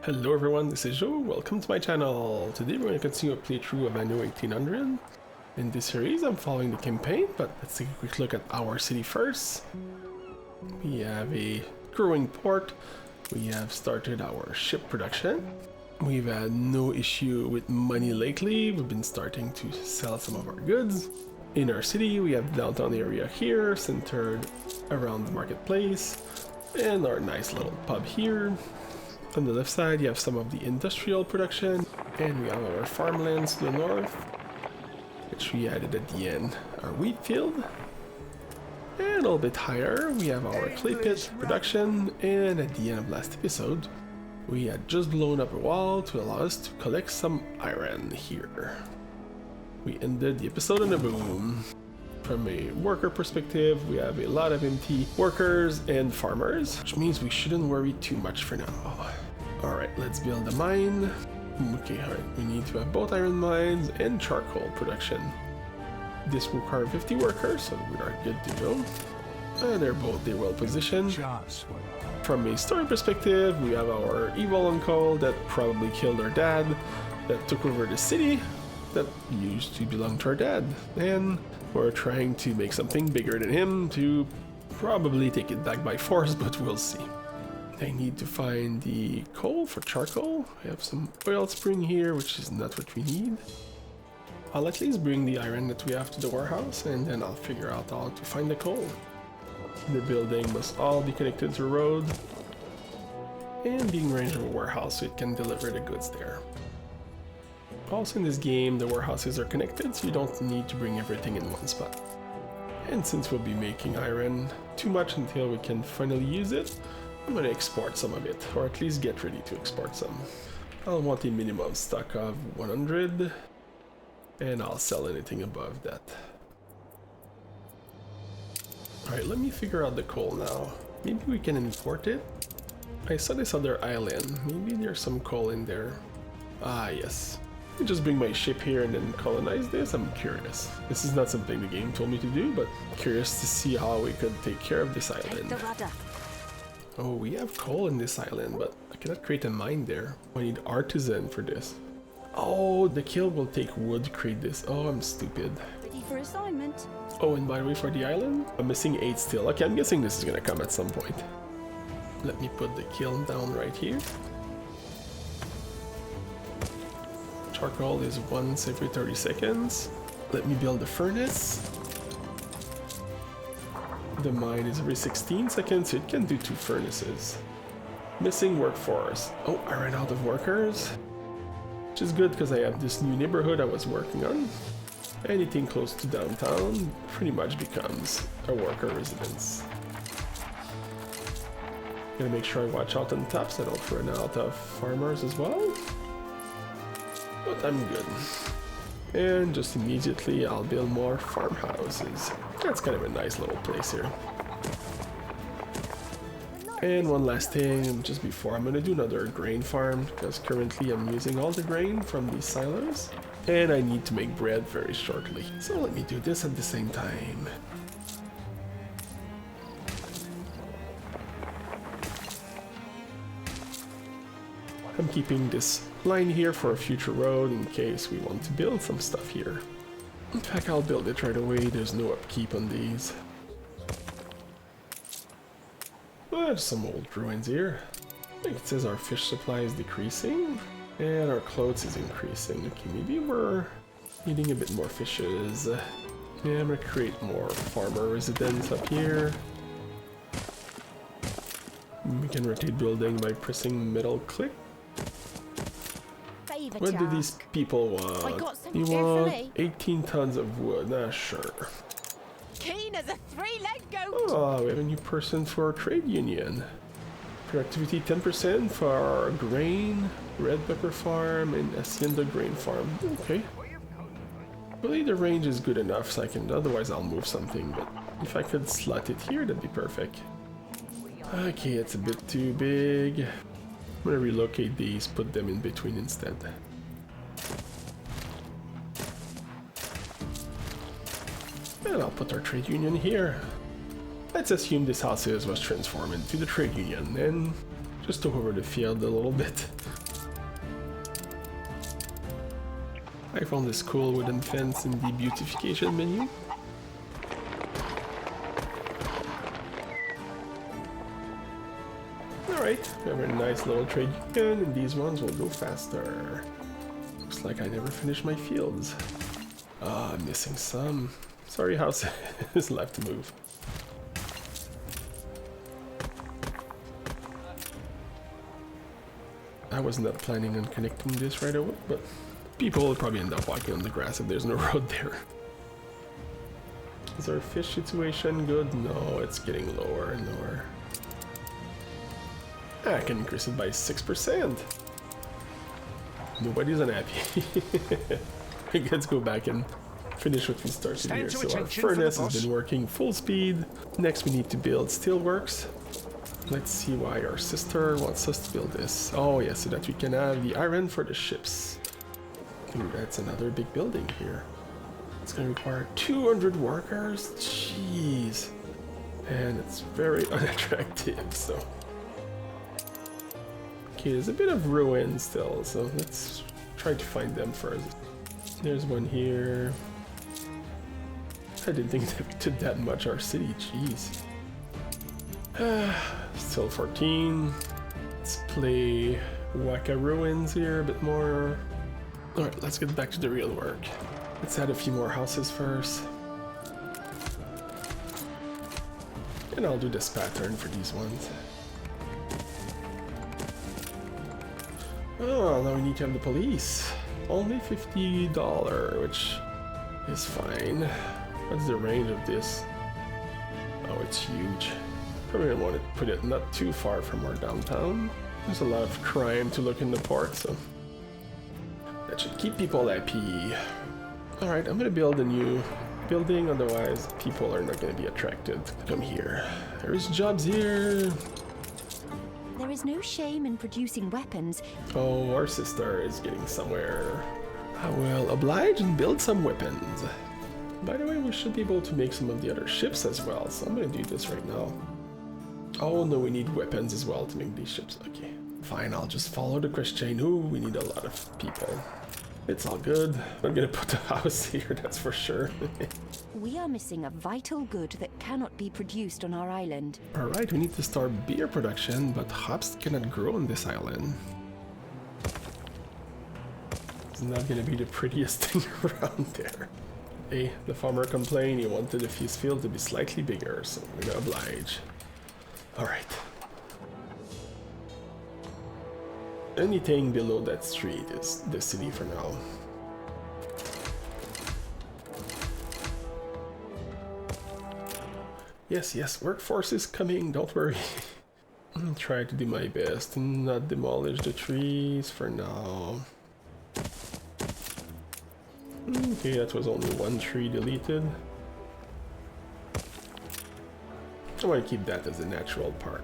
Hello everyone, this is Joe, welcome to my channel. Today we're going to continue a playthrough of Anno 1800. In this series I'm following the campaign, but let's take a quick look at our city first. We have a growing port, we have started our ship production. We've had no issue with money lately, we've been starting to sell some of our goods. In our city we have the downtown area here, centered around the marketplace, and our nice little pub here. On the left side you have some of the industrial production, and we have our farmlands to the north, which we added at the end, our wheat field. And a little bit higher we have our clay pit production, and at the end of last episode we had just blown up a wall to allow us to collect some iron here. We ended the episode on a boom. From a worker perspective, we have a lot of empty workers and farmers, which means we shouldn't worry too much for now. Alright, let's build a mine. Okay, alright, we need to have both iron mines and charcoal production. This will require 50 workers, so we are good to go. They're well positioned. From a story perspective, we have our evil uncle that probably killed our dad, that took over the city that used to belong to our dad, and we're trying to make something bigger than him to probably take it back by force, but we'll see. I need to find the coal for charcoal. We have some oil spring here, which is not what we need. I'll at least bring the iron that we have to the warehouse, and then I'll figure out how to find the coal. The building must all be connected to a road, and being range of a warehouse so it can deliver the goods there. Also in this game, the warehouses are connected, so you don't need to bring everything in one spot. And since we'll be making iron too much until we can finally use it, I'm going to export some of it, or at least get ready to export some. I'll want a minimum stock of 100, and I'll sell anything above that. Alright, let me figure out the coal now. Maybe we can import it? I saw this other island, maybe there's some coal in there. Ah yes. Just bring my ship here and then colonize this. I'm curious. This is not something the game told me to do, but curious to see how we could take care of this island. Oh, we have coal in this island, but I cannot create a mine there. I need artisan for this. Oh, the kiln will take wood to create this. Oh, I'm stupid. Ready for assignment. Oh, and by the way, for the island, I'm missing 8 still. Okay, I'm guessing this is gonna come at some point. Let me put the kiln down right here. Charcoal is once every 30 seconds. Let me build a furnace. The mine is every 16 seconds, so it can do 2 furnaces. Missing workforce. Oh, I ran out of workers. Which is good because I have this new neighborhood I was working on. Anything close to downtown pretty much becomes a worker residence. Gonna make sure I watch out on top so I don't run out of farmers as well. But I'm good. And just immediately I'll build more farmhouses. That's kind of a nice little place here. And one last thing, just before, I'm gonna do another grain farm, because currently I'm using all the grain from these silos, and I need to make bread very shortly. So let me do this at the same time. I'm keeping this line here for a future road in case we want to build some stuff here. In fact, I'll build it right away, there's no upkeep on these. There's some old ruins here. I think it says our fish supply is decreasing, and our clothes is increasing. Okay, maybe we're needing a bit more fishes. Yeah, I'm gonna create more farmer residence up here. We can rotate building by pressing middle click. What do these people want? You want 18 tons of wood. Nah, sure. Keen as a 3-legged goat. Oh, we have a new person for our trade union. Productivity 10% for our grain, red pepper farm, and hacienda grain farm. Okay. I believe the range is good enough so I can, otherwise I'll move something, but if I could slot it here, that'd be perfect. Okay, it's a bit too big. I'm gonna relocate these, put them in between instead. And I'll put our trade union here. Let's assume this house was transformed into the trade union, and Just took over the field a little bit. I found this cool wooden fence in the beautification menu. Alright, we have a nice little trade union, and these ones will go faster. Looks like I never finished my fields. Ah, I'm missing some. Sorry, house is left to move. I was not planning on connecting this right away, but people will probably end up walking on the grass if there's no road there. Is our fish situation good? No, it's getting lower and lower. I can increase it by 6%. Nobody's unhappy. Let's go back and finish what we started here. So our furnace has been working full speed. Next we need to build steelworks. Let's see why our sister wants us to build this. Oh yeah, so that we can have the iron for the ships. Ooh, that's another big building here. It's gonna require 200 workers. Jeez. And it's very unattractive, so. Okay, there's a bit of ruin still, so let's try to find them first. There's one here. I didn't think that we did that much our city, jeez. Still 14. Let's play Waka Ruins here a bit more. Alright, let's get back to the real work. Let's add a few more houses first. And I'll do this pattern for these ones. Oh, now we need to have the police. Only $50, which is fine. What's the range of this? Oh, it's huge. Probably want to put it not too far from our downtown. There's a lot of crime to look in the port, so that should keep people happy. Alright, I'm gonna build a new building, otherwise people are not gonna be attracted to come here. There's jobs here. There is no shame in producing weapons. Oh, our sister is getting somewhere. I will oblige and build some weapons. By the way, we should be able to make some of the other ships as well, so I'm gonna do this right now. Oh no, we need weapons as well to make these ships. Okay, fine, I'll just follow the Christian. Ooh, we need a lot of people. It's all good. I'm gonna put a house here, that's for sure. We are missing a vital good that cannot be produced on our island. Alright, we need to start beer production, but hops cannot grow on this island. It's not gonna be the prettiest thing around there. Hey, the farmer complained he wanted his field to be slightly bigger, so we're gonna oblige. Alright. Anything below that street is the city for now. Yes, yes, workforce is coming, don't worry. I'll try to do my best and not demolish the trees for now. Okay, that was only one tree deleted. I want to keep that as a natural park.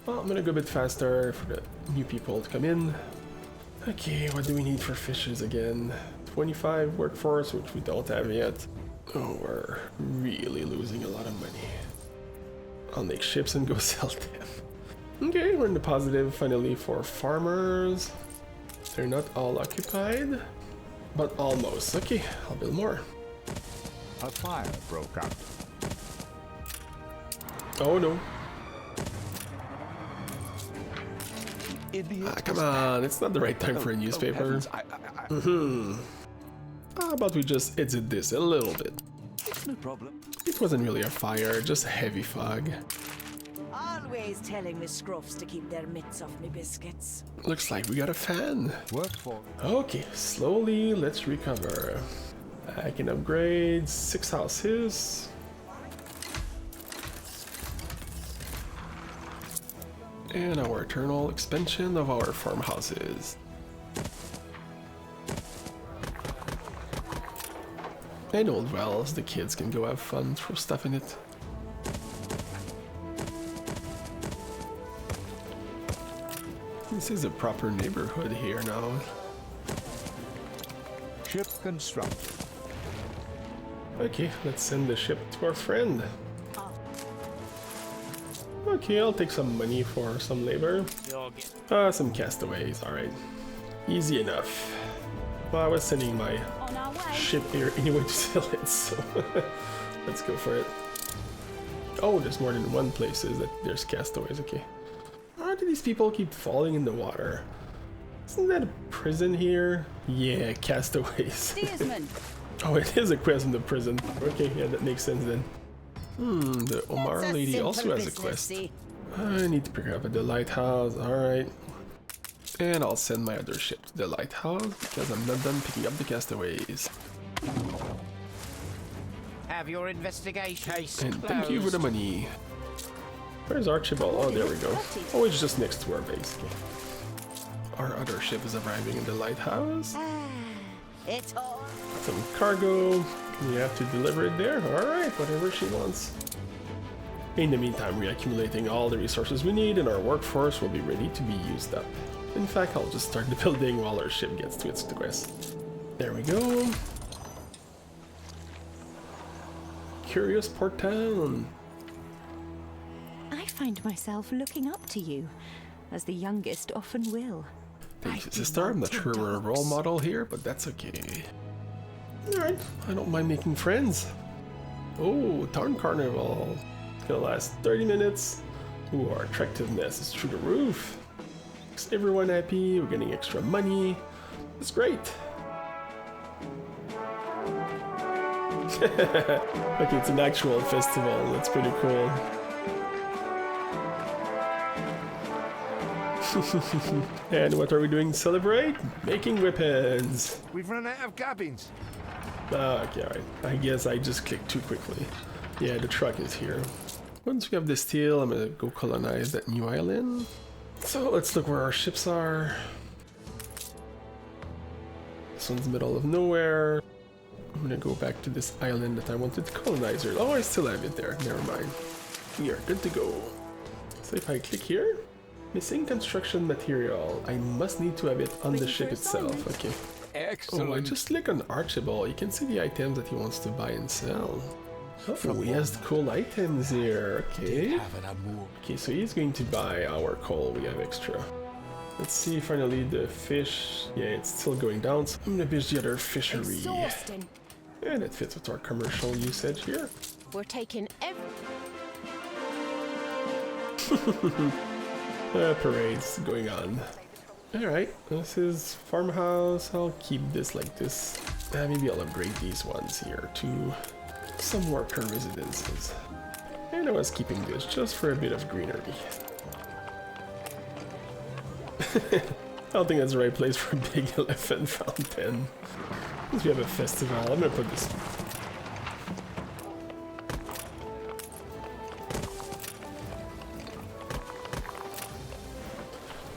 Well, I'm gonna go a bit faster for the new people to come in. Okay, what do we need for fishes again? 25 workforce, which we don't have yet. Oh, we're really losing a lot of money. I'll make ships and go sell them. Okay, we're in the positive finally for farmers. They're not all occupied, but almost. Okay, I'll build more. A fire broke out. Oh no. Idiot. Come on, it's not the right time for a newspaper. How about we just edit this a little bit? It's no problem. It wasn't really a fire, just a heavy fog. Always telling the scruffs to keep their mitts off me biscuits. Looks like we got a fan. Work for Okay, slowly, let's recover. I can upgrade 6 houses. And our eternal expansion of our farmhouses. And old wells, the kids can go have fun, throw stuff in it. This is a proper neighborhood here now. ship constructed. Okay, let's send the ship to our friend. Okay, I'll take some money for some labor. Some castaways, alright. Easy enough. Well, I was sending my On our way. ship here anyway to sell it, so let's go for it. Oh, there's more than one place that there's castaways, okay. Why do these people keep falling in the water? Isn't that a prison here? Yeah, castaways. Steersman. Oh, it is a quest in the prison. Okay, yeah, that makes sense then. The Omar It's a lady also simple has a business, quest. see? I need to pick her up at the lighthouse, alright. And I'll send my other ship to the lighthouse because I'm not done picking up the castaways. Have your investigation case And thank you for the money. Where's Archibald? Oh, there we go. Oh, it's just next to our base. Okay. Our other ship is arriving in the lighthouse. It's all. Some cargo. We have to deliver it there. Alright, whatever she wants. In the meantime, we're accumulating all the resources we need and our workforce will be ready to be used up. In fact, I'll just start the building while our ship gets to its quest. There we go. Curious Port Town. I find myself looking up to you, as the youngest often will. Thank you, sister. I'm not sure we're a role model here, but that's okay. Alright, I don't mind making friends. Oh, Town Carnival. It's gonna last 30 minutes. Ooh, our attractiveness is through the roof. Makes everyone happy, we're getting extra money. It's great. Okay, it's an actual festival, that's pretty cool. And what are we doing to celebrate? Making weapons. We've run out of cabins. Okay, alright. I guess I just clicked too quickly. Yeah, the truck is here. Once we have the steel, I'm gonna go colonize that new island. So let's look where our ships are. This one's middle of nowhere. I'm gonna go back to this island that I wanted to colonize here. Oh, I still have it there. Never mind. We are good to go. So if I click here, missing construction material. I must need to have it on the ship itself. Okay. Excellent. Oh, I just click on Archibald. You can see the items that he wants to buy and sell. Oh, he has cool items here. Okay. Okay, so he's going to buy our coal. We have extra. Let's see finally the fish. Yeah, it's still going down. So I'm gonna bitch the other fishery. Exhausting. And it fits with our commercial usage here. We're taking every... Parades going on. Alright, this is farmhouse. I'll keep this like this. Maybe I'll upgrade these ones here to some worker residences. And I was keeping this just for a bit of greenery. I don't think that's the right place for a big elephant fountain. Since we have a festival, I'm gonna put this.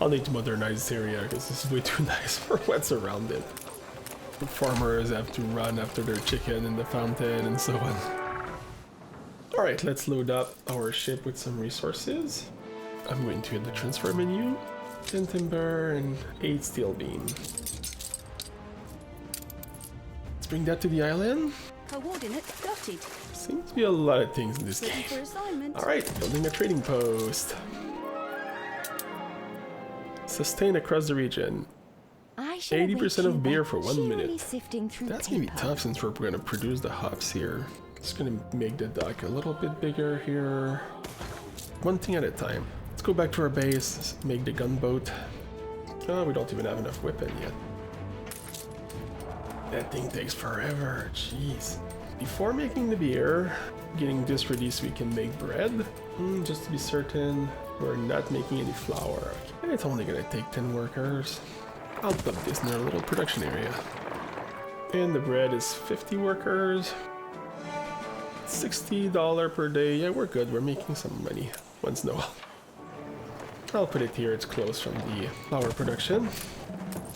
I'll need to modernize this area because this is way too nice for what's around it. The farmers have to run after their chicken in the fountain and so on. Alright, let's load up our ship with some resources. I'm going to hit the transfer menu. 10 timber and 8 steel beam. Let's bring that to the island. Coordinates dotted. Seems to be a lot of things in this Ready game. for assignment. Alright, building a trading post. Sustain across the region. 80% of beer for 1 minute. Sifting through That's gonna be paper. tough since we're gonna produce the hops here. Just gonna make the dock a little bit bigger here. One thing at a time. Let's go back to our base, make the gunboat. Oh, we don't even have enough weapon yet. That thing takes forever, jeez. Before making the beer, getting this ready so we can make bread. Just to be certain, we're not making any flour. And it's only gonna take 10 workers. I'll dump this in our little production area. And the bread is 50 workers. $60 per day. Yeah, we're good. We're making some money once in a while. I'll put it here. It's close from the flour production.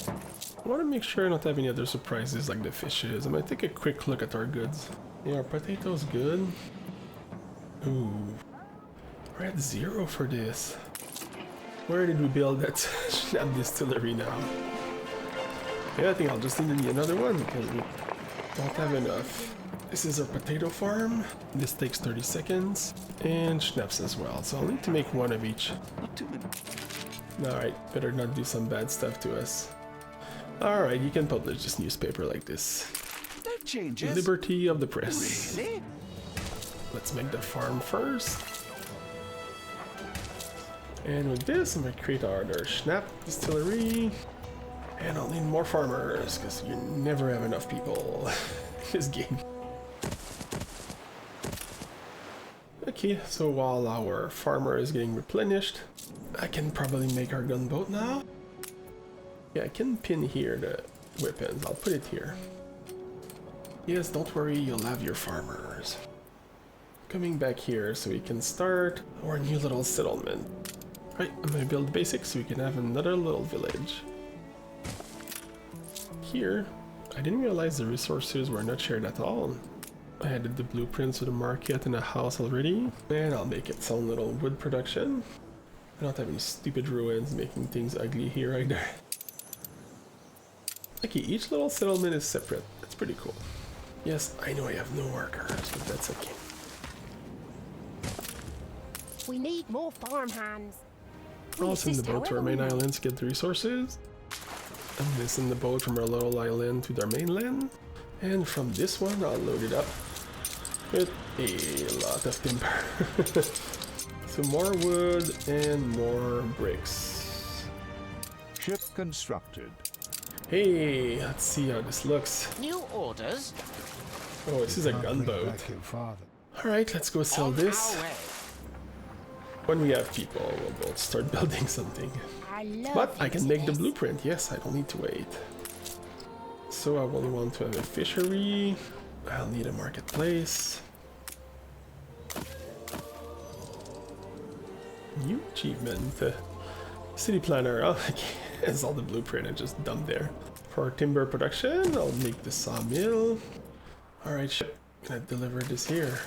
I want to make sure I don't have any other surprises like the fishes. I'm going to take a quick look at our goods. Yeah, our potatoes good. Ooh. We're at 0 for this. Where did we build that Schnapp distillery now? Yeah, I think I'll just need another one because we don't have enough. This is our potato farm. This takes 30 seconds. And schnapps as well. So I'll need to make one of each. Not too many. Alright, better not do some bad stuff to us. Alright, you can publish this newspaper like this. That changes. Liberty of the press. Really? Let's make the farm first. And with this, I'm gonna create our Schnapp distillery. And I'll need more farmers, because you never have enough people in this game. Okay, so while our farmer is getting replenished, I can probably make our gunboat now. Yeah, I can pin here the weapons. I'll put it here. Yes, don't worry, you'll have your farmers. Coming back here so we can start our new little settlement. Right, I'm gonna build basics so we can have another little village. Here, I didn't realize the resources were not shared at all. I added the blueprints to the market and the house already, and I'll make its own little wood production. I don't have any stupid ruins making things ugly here either. Okay, each little settlement is separate. That's pretty cool. Yes, I know I have no workers, but that's okay. We need more farmhands. I'll send the boat to our main island to get the resources. I'm gonna send the boat from our little island to their mainland. And from this one, I'll load it up with a lot of timber. So more wood and more bricks. Ship constructed. Hey, let's see how this looks. New orders? Oh, this is a gunboat. Alright, let's go sell On this. our way. When we have people, we'll both start building something. I love But I can make the this. blueprint. Yes, I don't need to wait. So I only want to have a fishery. I'll need a marketplace. New achievement. City planner. Oh, it's all the blueprint I just dumped there. For timber production, I'll make the sawmill. Alright, ship. Gonna deliver this here.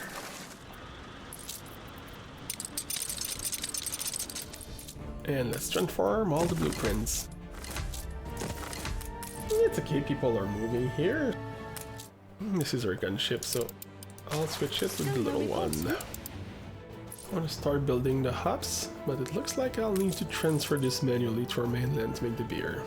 And let's transform all the blueprints. It's okay, people are moving here. This is our gunship, so I'll switch it to the little one. I want to start building the hops, but it looks like I'll need to transfer this manually to our mainland to make the beer.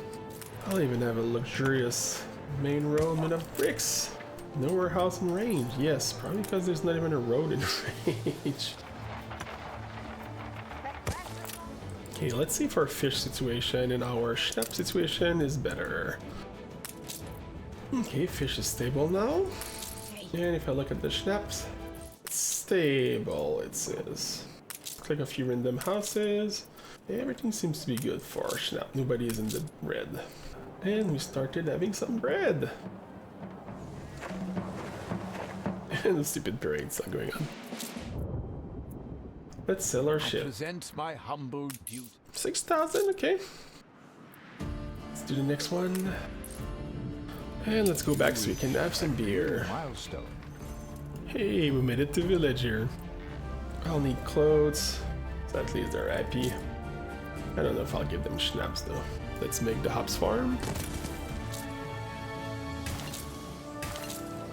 I'll even have a luxurious main road made of bricks. No warehouse in range. Yes, probably because there's not even a road in range. Okay, let's see if our fish situation and our schnapp situation is better. Okay, fish is stable now. And if I look at the schnapps, it's stable, it says. Click a few random houses. Everything seems to be good for our schnapp. Nobody is in the red. And we started having some bread. And the stupid parade's not going on. Let's sell our ship. Present my humble duty. 6,000, okay. Let's do the next one. And let's go back so we can have some beer. Milestone. Hey, we made it to village here. I'll need clothes, so at least they're happy. I don't know if I'll give them schnapps though. Let's make the hops farm.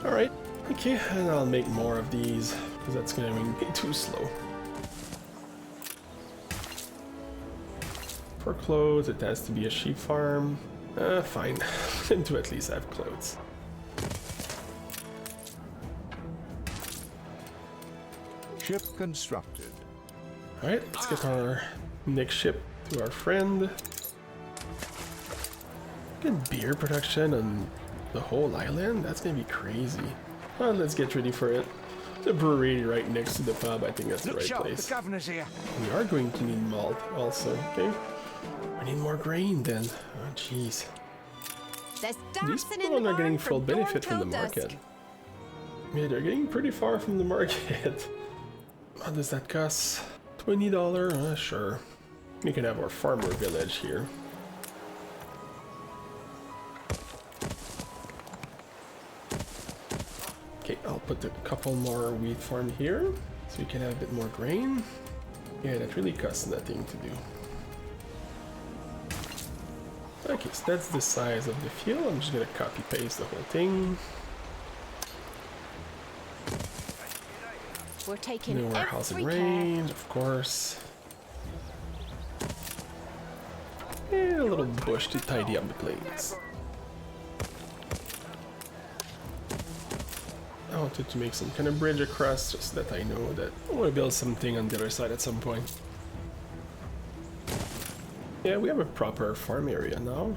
Alright, okay, and I'll make more of these, because that's gonna be too slow. For clothes, it has to be a sheep farm. Fine. To at least have clothes. Ship constructed. Alright, let's get our next ship to our friend. Get beer production on the whole island? That's gonna be crazy. Well, let's get ready for it. The brewery right next to the pub, I think that's the Look right sharp, place. the governor's here. We are going to need malt also, okay? I need more grain then. Oh jeez. There's These dancing in people the are not getting barn full from dawn benefit from the till dusk. market. Yeah, they're getting pretty far from the market. What does that cost? $20? Sure. We can have our farmer village here. Okay, I'll put a couple more wheat farm here, so we can have a bit more grain. Yeah, that really costs nothing to do. Okay, so that's the size of the field. I'm just gonna copy paste the whole thing. We're taking New warehouse every in care. range, of course. And a little bush to tidy up the place. I wanted to make some kind of bridge across just so that I know that I want to build something on the other side at some point. Yeah, we have a proper farm area now.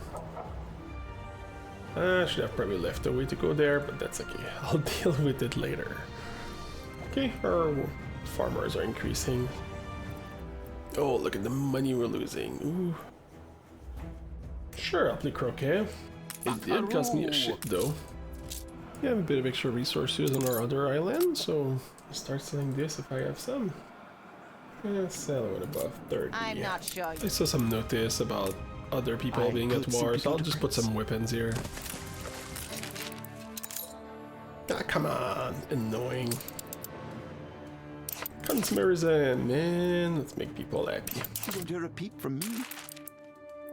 I should have probably left a way to go there, but that's okay. I'll deal with it later. Okay, our farmers are increasing. Oh, look at the money we're losing. Ooh. Sure, I'll play croquet. It did cost me a shit though. We have a bit of extra resources on our other island, so I'll start selling this if I have some. Yeah, sell it above 30. I'm not sure. I saw some notice about other people being at war, so I'll just put some weapons here. Ah, come on, annoying. Consumerism, man, let's make people happy. You want to repeat from me?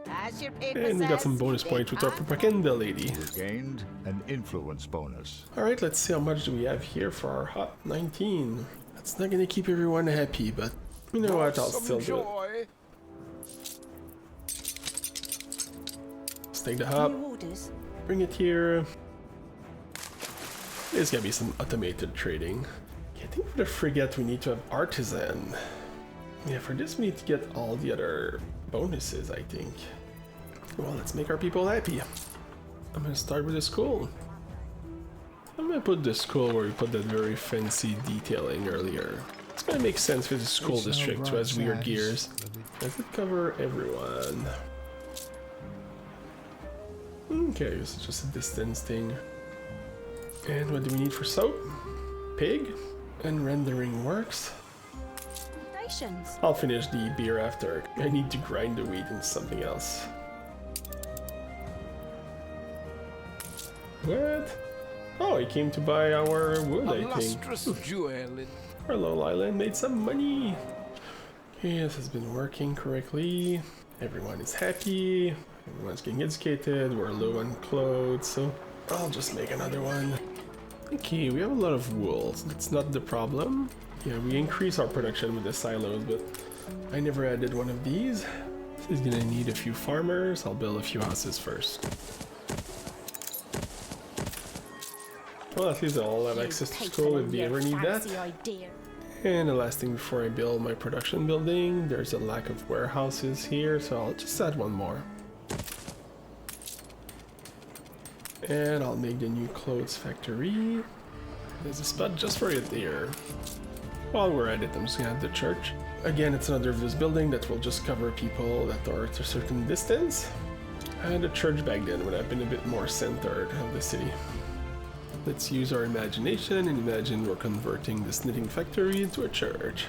As your paper And we got some says, bonus they points with our are propaganda lady. You gained an influence bonus. Alright, let's see how much do we have here for our hot 19. That's not gonna keep everyone happy, but you know what, I'll still do it. Let's take the hub, New orders. bring it here. There's gonna be some automated trading. Okay, I think for the frigate we need to have artisan. Yeah, for this we need to get all the other bonuses, I think. Well, let's make our people happy. I'm gonna start with the school. I'm gonna put the school where we put that very fancy detailing earlier. It's gonna make sense for the school district who has weird gears. Does it cover everyone? Okay, this is just a distance thing. And what do we need for soap? Pig? And rendering works. Stations. I'll finish the beer after. I need to grind the wheat into something else. What? Oh, he came to buy our wood, I think. Our little island made some money. Okay, this has been working correctly. Everyone is happy. Everyone's getting educated. We're low on clothes, so I'll just make another one. Okay, we have a lot of wool, so that's not the problem. Yeah, we increase our production with the silos, but I never added one of these. This is gonna need a few farmers. I'll build a few houses first. Well, at least I'll have access to school if we ever need that. Idea. And the last thing before I build my production building, there's a lack of warehouses here, so I'll just add one more. And I'll make the new clothes factory. There's a spot just for it there. While we're at it, I'm just gonna have the church. Again, it's another of this building that will just cover people that are at a certain distance. And the church back then would have been a bit more centered of the city. Let's use our imagination and imagine we're converting this knitting factory into a church.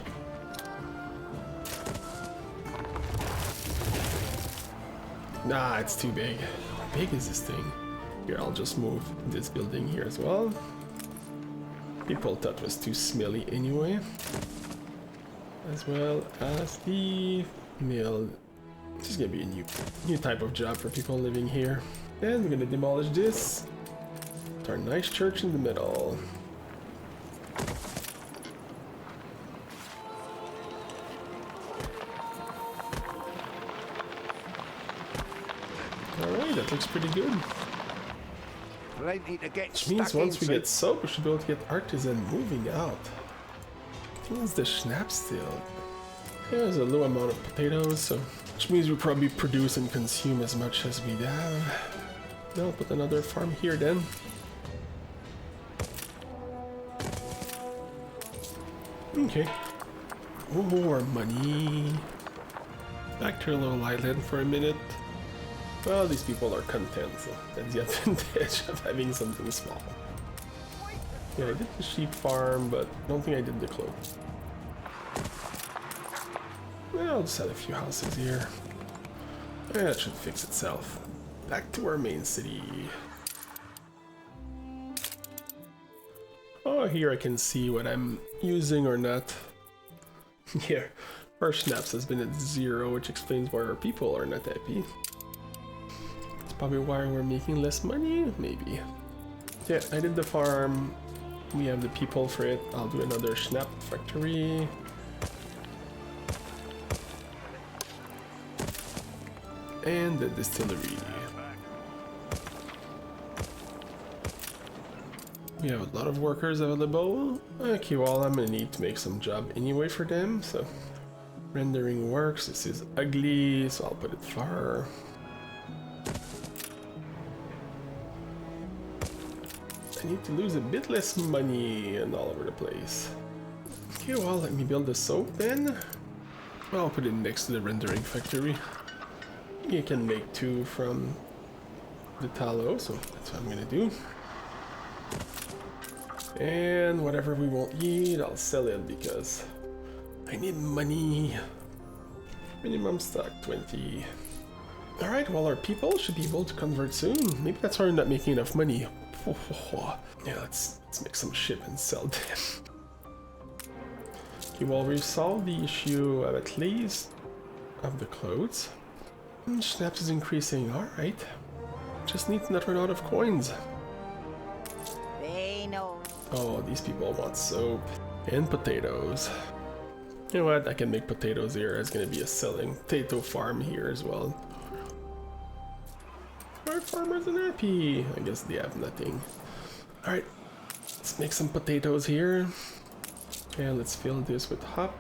Nah, it's too big. How big is this thing? Here, I'll just move this building here as well. People thought it was too smelly anyway. As well as the mill. This is gonna be a new type of job for people living here. And we're gonna demolish this. With our nice church in the middle. Alright, that looks pretty good. Plenty to get Which means stuck once we into. get soap, we should be able to get artisan moving out. I think that's the schnapps still. Yeah, there's a low amount of potatoes, so which means we probably produce and consume as much as we have. Now I'll put another farm here then. Okay. Oh, more money. Back to our little island for a minute. Well, these people are content, so that's the advantage of having something small. Yeah, I did the sheep farm, but I don't think I did the clothes. Well, I'll just add a few houses here. Yeah, that should fix itself. Back to our main city. Oh, here I can see what I'm using or not. Here, our schnapps has been at 0, which explains why our people are not happy. It's probably why we're making less money, maybe. Yeah, I did the farm. We have the people for it. I'll do another Schnapp factory. And the distillery. We have a lot of workers available. Okay, well, I'm gonna need to make some job anyway for them, so... Rendering works. This is ugly, so I'll put it far. I need to lose a bit less money and all over the place. Okay, well, let me build the soap then. I'll put it next to the rendering factory. You can make 2 from the tallow, so that's what I'm gonna do. And whatever we won't need, I'll sell it because I need money. Minimum stock 20. Alright, well, our people should be able to convert soon. Maybe that's why we're not making enough money. Yeah, let's make some ship and sell them. Okay, well, we've solved the issue of at least of the clothes. Schnapps is increasing, alright. Just need to not run out of coins. They know. Oh, these people want soap and potatoes. You know what? I can make potatoes here. There's gonna be a selling potato farm here as well. Our farmers are happy. I guess they have nothing. Alright, let's make some potatoes here. And let's fill this with hop.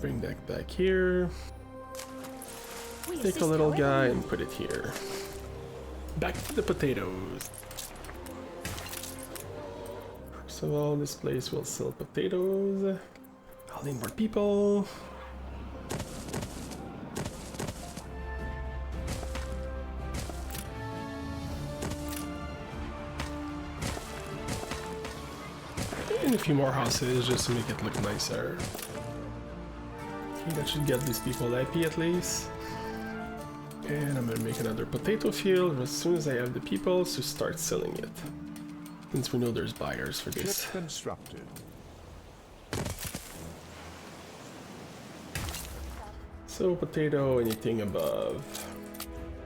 Bring that back here. Take a little guy and put it here. Back to the potatoes. First of all, this place will sell potatoes. I'll need more people. And a few more houses just to make it look nicer. Okay, that should get these people happy at least. And I'm gonna make another potato field as soon as I have the people to start selling it. Since we know there's buyers for this. Ship constructed. So potato, anything above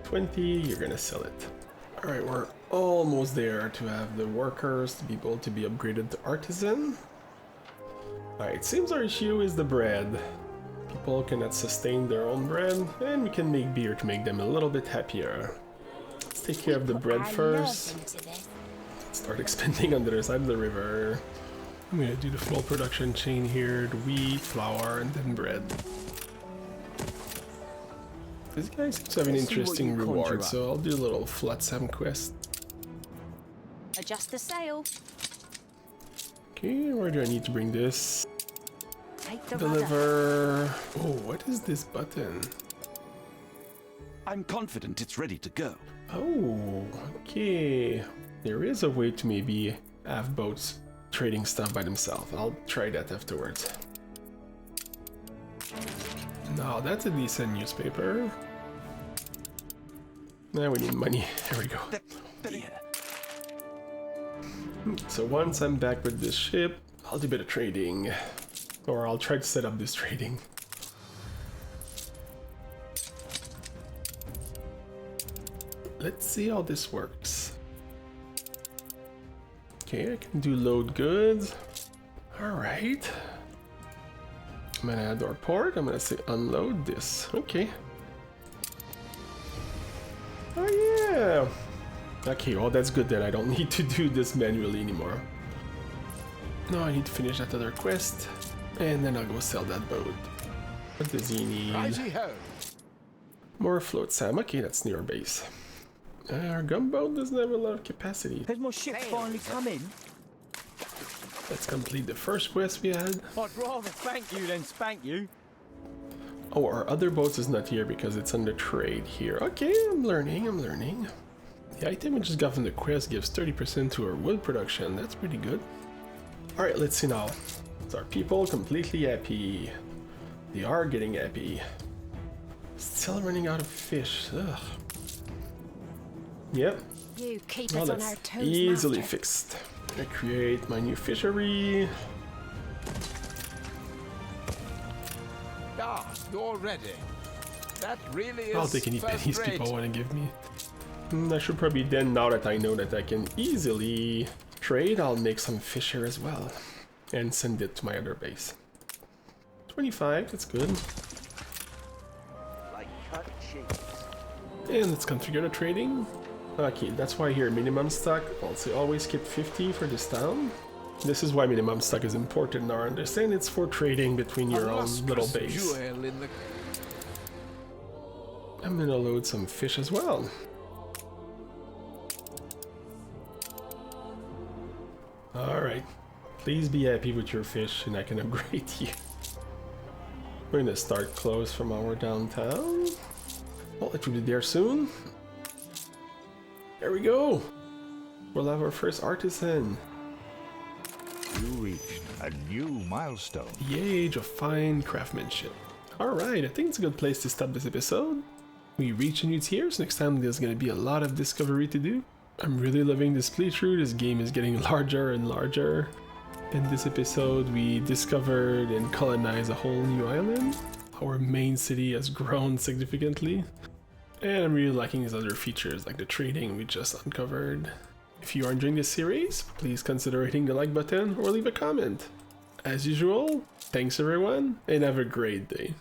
20, you're gonna sell it. Alright, we're almost there to have the workers to be able to be upgraded to artisan. Alright, seems our issue is the bread. People cannot sustain their own bread, and we can make beer to make them a little bit happier. Let's take care of the bread first. Start expanding on the other side of the river. I'm gonna do the full production chain here, the wheat, flour, and then bread. This guy seems to have an interesting reward, so I'll do a little Flotsam quest. Adjust the sail. Okay, where do I need to bring this? Take the rudder. Deliver. Oh, what is this button? I'm confident it's ready to go. Oh, okay. There is a way to maybe have boats trading stuff by themselves. I'll try that afterwards. Now that's a decent newspaper. Now we need money. Here we go. So once I'm back with this ship, I'll do a bit of trading. Or I'll try to set up this trading. Let's see how this works. Okay, I can do load goods. Alright. I'm gonna add our port. I'm gonna say unload this. Okay. Oh yeah! Okay, well that's good then. I don't need to do this manually anymore. No, I need to finish that other quest. And then I'll go sell that boat. What does he need? Righty-ho. More float Sam. Okay, that's near our base. Our gunboat doesn't have a lot of capacity. Has my ship finally come in? Let's complete the first quest we had. I'd rather thank you than spank you. Oh, our other boats is not here because it's under trade here. Okay, I'm learning. The item we just got from the quest gives 30% to our wood production. That's pretty good. Alright, let's see now. Is our people completely happy? They are getting happy. Still running out of fish. Ugh. Yep. You keep Well, us on that's our toes, easily master. fixed. I create my new fishery. Ah, you're ready. That really is I'll take any first pennies rate. people want to give me. I should probably then, now that I know that I can easily trade, I'll make some fish here as well. And send it to my other base. 25, that's good. Like cut cheese. And let's configure the trading. Okay, that's why here minimum stock. Also always keep 50 for this town. This is why minimum stock is important now. I understand it's for trading between your own little base. I'm gonna load some fish as well. Alright. Please be happy with your fish and I can upgrade you. We're gonna start close from our downtown. Well, it will be there soon. There we go. We'll have our first artisan. You reached a new milestone. The age of fine craftsmanship. Alright, I think it's a good place to stop this episode. We reach a new tier, so next time there's gonna be a lot of discovery to do. I'm really loving this playthrough. This game is getting larger and larger. In this episode, we discovered and colonized a whole new island. Our main city has grown significantly. And I'm really liking these other features like the trading we just uncovered. If you are enjoying this series, please consider hitting the like button or leave a comment. As usual, thanks everyone and have a great day.